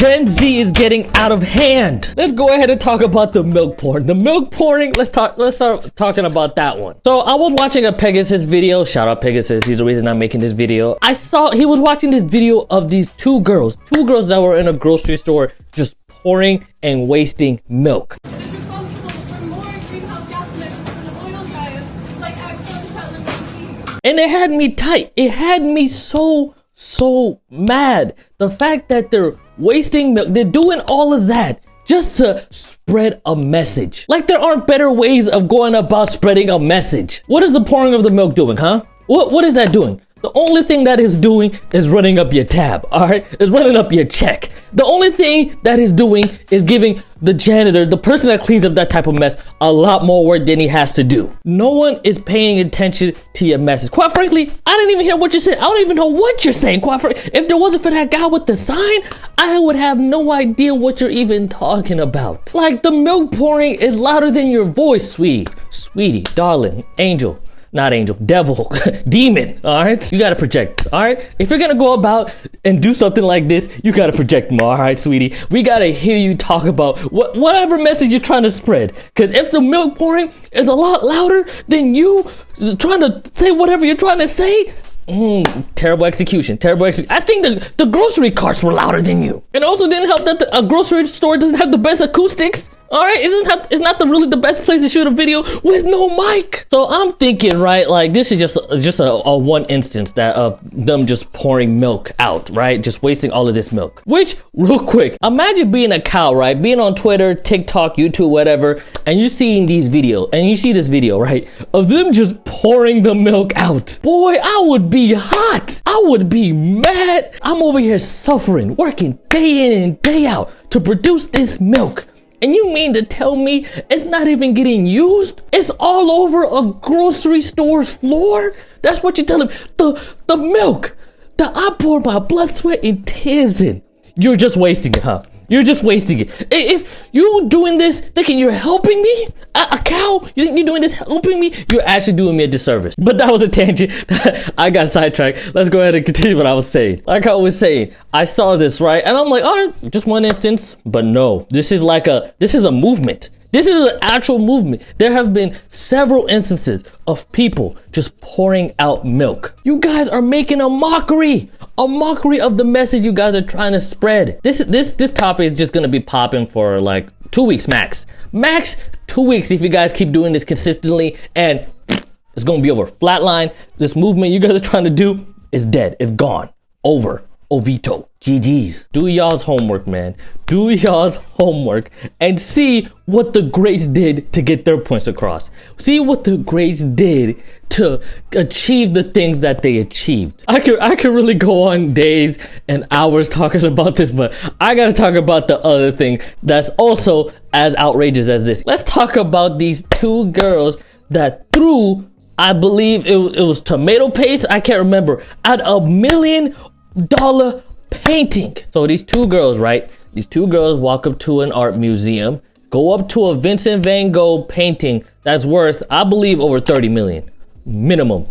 Gen Z is getting out of hand. Let's go ahead and talk about the milk pouring. The milk pouring, let's start talking about that one. So I was watching a Pegasus video. Shout out Pegasus, he's the reason I'm making this video. I saw he was watching this video of these two girls that were in a grocery store just pouring and wasting milk. And it had me tight. It had me so mad. The fact that they're wasting milk, they're doing all of that just to spread a message. Like there aren't better ways of going about spreading a message. What is the pouring of the milk doing, huh? What is that doing? The only thing that is doing is running up your tab, all right? It's running up your check. The only thing that is doing is giving the janitor, the person that cleans up that type of mess, a lot more work than he has to do. No one is paying attention to your message. Quite frankly, I didn't even hear what you said. I don't even know what you're saying, quite frankly. If there wasn't for that guy with the sign, I would have no idea what you're even talking about. Like the milk pouring is louder than your voice, sweetie, darling, angel. Not angel, devil, demon, all right? You gotta project, all right? If you're gonna go about and do something like this, you gotta project more, all right, sweetie? We gotta hear you talk about whatever message you're trying to spread. Because if the milk pouring is a lot louder than you trying to say whatever you're trying to say, terrible execution. I think the grocery carts were louder than you. It also didn't help that a grocery store doesn't have the best acoustics. All right, it's not really the best place to shoot a video with no mic. So I'm thinking, right, like this is just a one instance that of them just pouring milk out, right? Just wasting all of this milk. Which, real quick, imagine being a cow, right? Being on Twitter, TikTok, YouTube, whatever, and you seeing these videos, and you see this video, right, of them just pouring the milk out. Boy, I would be hot. I would be mad. I'm over here suffering, working day in and day out to produce this milk. And you mean to tell me it's not even getting used? It's all over a grocery store's floor? That's what you're telling me. The milk that I pour my blood, sweat, and tears in. You're just wasting it, huh? You're just wasting it. If you doing this thinking you're helping me, a cow, you think you're doing this helping me, you're actually doing me a disservice. But that was a tangent. I got sidetracked. Let's go ahead and continue what I was saying. Like I was saying, I saw this, right? And I'm like, all right, just one instance. But no, this is a movement. This is an actual movement. There have been several instances of people just pouring out milk. You guys are making a mockery of the message you guys are trying to spread. This topic is just gonna be popping for like 2 weeks max. Max 2 weeks if you guys keep doing this consistently, and it's gonna be over. Flatline. This movement you guys are trying to do is dead. It's gone. Over. Ovito. GG's. Do y'all's homework, man. Do y'all's homework and see what the greats did to get their points across. See what the greats did to achieve the things that they achieved. I could really go on days and hours talking about this, but I gotta talk about the other thing that's also as outrageous as this. Let's talk about these two girls that threw, I believe it was tomato paste, I can't remember, at $1 million painting. So these two girls, right? These two girls walk up to an art museum, go up to a Vincent van Gogh painting that's worth, I believe, over 30 million. Minimum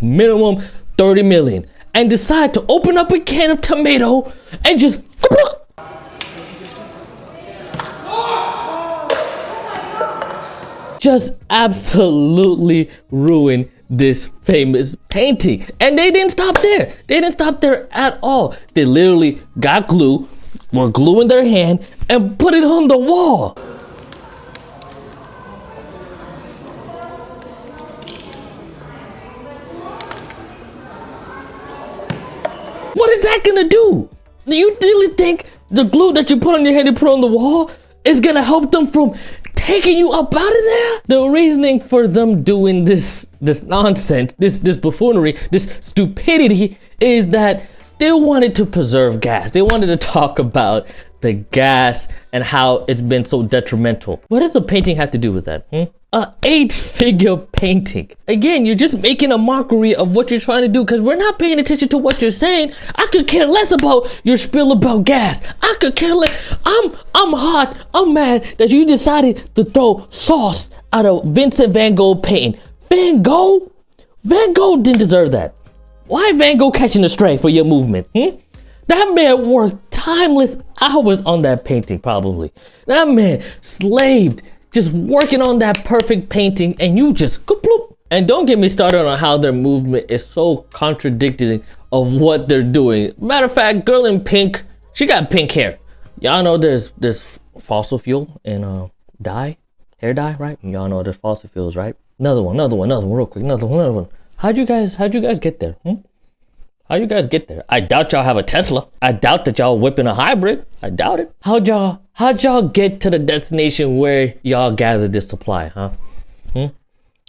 30 million. And decide to open up a can of tomato and just absolutely ruin this famous painting. And they didn't stop there. They didn't stop there at all. They literally got glue, were glue in their hand, and put it on the wall. What is that gonna do? Do you really think the glue that you put on your hand and put on the wall is gonna help them from taking you up out of there? The reasoning for them doing this nonsense, this buffoonery, this stupidity is that they wanted to preserve gas. They wanted to talk about the gas and how it's been so detrimental. What does a painting have to do with that? A 8-figure painting. Again, you're just making a mockery of what you're trying to do because we're not paying attention to what you're saying. I could care less about your spiel about gas. I could care less. I'm hot. I'm mad that you decided to throw sauce at a Vincent van Gogh painting. Van Gogh? Van Gogh didn't deserve that. Why Van Gogh catching the stray for your movement? That man worked timeless hours on that painting, probably. That man slaved, just working on that perfect painting, and you just bloop. And don't get me started on how their movement is so contradicting of what they're doing. Matter of fact, girl in pink, she got pink hair. Y'all know there's fossil fuel in dye, hair dye, right? Y'all know there's fossil fuels, right? Another one, real quick, another one. How'd you guys get there? How you guys get there? I doubt y'all have a Tesla. I doubt that y'all whipping a hybrid. I doubt it. How'd y'all get to the destination where y'all gathered this supply, huh?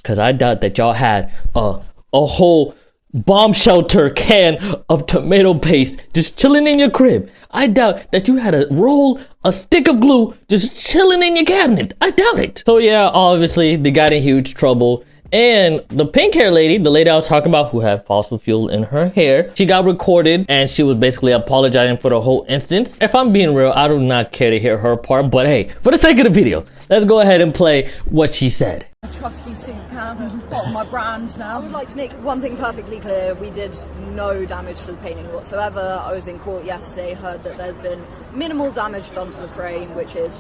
Cause I doubt that y'all had a whole bomb shelter can of tomato paste just chilling in your crib. I doubt that you had a stick of glue just chilling in your cabinet. I doubt it. So yeah, obviously they got in huge trouble. And the pink hair lady, the lady I was talking about who had fossil fuel in her hair, she got recorded and she was basically apologizing for the whole instance. If I'm being real, I do not care to hear her part, but hey, for the sake of the video, let's go ahead and play what she said. Trusty soup can, bottom my brand now. I would like to make one thing perfectly clear. We did no damage to the painting whatsoever. I was in court yesterday, heard that there's been minimal damage done to the frame, which is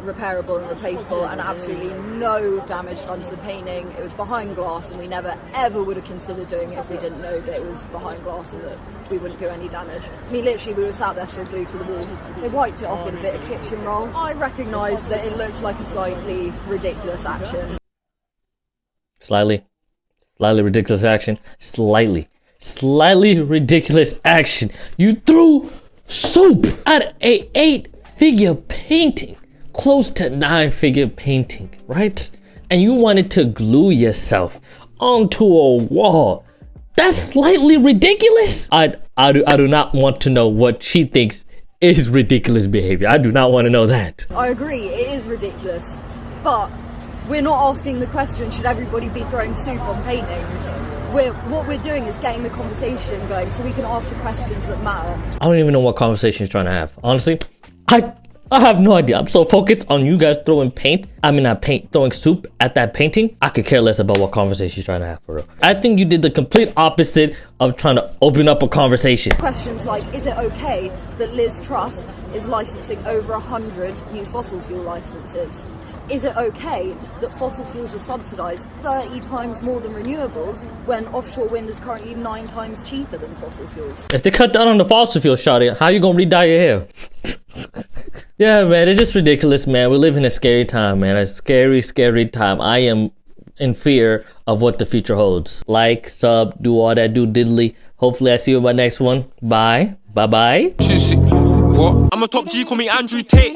repairable and replaceable, and absolutely no damage done to the painting. It was behind glass, and we never ever would have considered doing it if we didn't know that it was behind glass and that we wouldn't do any damage. I mean, literally, we were sat there still glued to the wall. They wiped it off with a bit of kitchen roll. I recognise that it looks like a slightly ridiculous action. Slightly ridiculous action. Slightly ridiculous action. You threw soup at a 8-figure painting. Close to 9-figure painting, right? And you wanted to glue yourself onto a wall. That's slightly ridiculous. I do not want to know what she thinks is ridiculous behavior. I do not want to know that. I agree, it is ridiculous, but we're not asking the question, should everybody be throwing soup on paintings? What we're doing is getting the conversation going so we can ask the questions that matter. I don't even know what conversation she's trying to have. Honestly, I have no idea. I'm so focused on you guys throwing throwing soup at that painting. I could care less about what conversation she's trying to have, for real. I think you did the complete opposite of trying to open up a conversation. Questions like, is it okay that Liz Truss is licensing over 100 new fossil fuel licenses? Is it okay that fossil fuels are subsidised 30 times more than renewables when offshore wind is currently 9 times cheaper than fossil fuels? If they cut down on the fossil fuel, shawty, how you gonna re-dye your hair? Yeah, man, it's just ridiculous, man. We live in a scary time, man. A scary time. I am in fear of what the future holds. Like, sub, do all that, do diddly. Hopefully I see you in my next one. Bye. Bye-bye. What? I'm a top G, call me Andrew Tate.